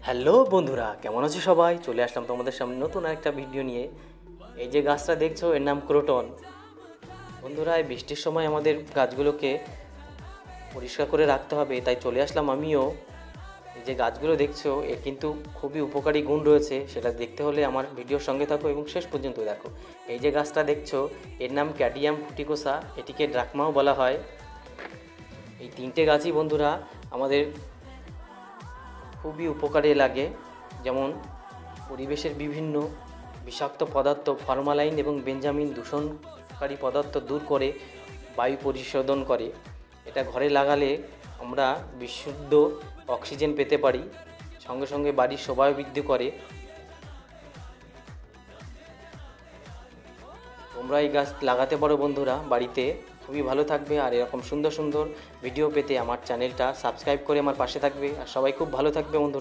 Hello বন্ধুরা, কেমন আছো সবাই? চলে আসলাম তোমাদের সামনে নতুন আরেকটা ভিডিও নিয়ে। এই যে গাছটা দেখছো, এর নাম ক্রোটন। বন্ধুরা, এই বৃষ্টির সময় আমাদের গাছগুলোকে পরিষ্কার করে রাখতে হবে, তাই চলে আসলাম আমিও। এই যে গাছগুলো দেখছো, এর কিন্তু খুবই উপকারী গুণ রয়েছে। সেটা দেখতে হলে আমার ভিডিওর সঙ্গে থাকো এবং শেষ পর্যন্ত দেখো। এই যে গাছটা দেখছো, এর নাম ক্যাডিয়াম ফুটিকোসা, এটিকে ড্রাকমাও বলা হয়। এই তিনটে গাছই বন্ধুরা আমাদের খুবই উপকারে লাগে। যেমন পরিবেশের বিভিন্ন বিষাক্ত পদার্থ, ফরমালাইন এবং বেঞ্জামিন দূষণকারী পদার্থ দূর করে বায়ু পরিশোধন করে। এটা ঘরে লাগালে আমরা বিশুদ্ধ অক্সিজেন পেতে পারি, সঙ্গে সঙ্গে বাড়ির শোভা বৃদ্ধি করে। তোমরা এই গাছ লাগাতে পারো বন্ধুরা বাড়িতে, খুবই ভালো থাকবে। আর এরকম সুন্দর সুন্দর ভিডিও পেতে আমার চ্যানেলটা সাবস্ক্রাইব করে আমার পাশে থাকবে। আর সবাই খুব ভালো থাকবে বন্ধুরা।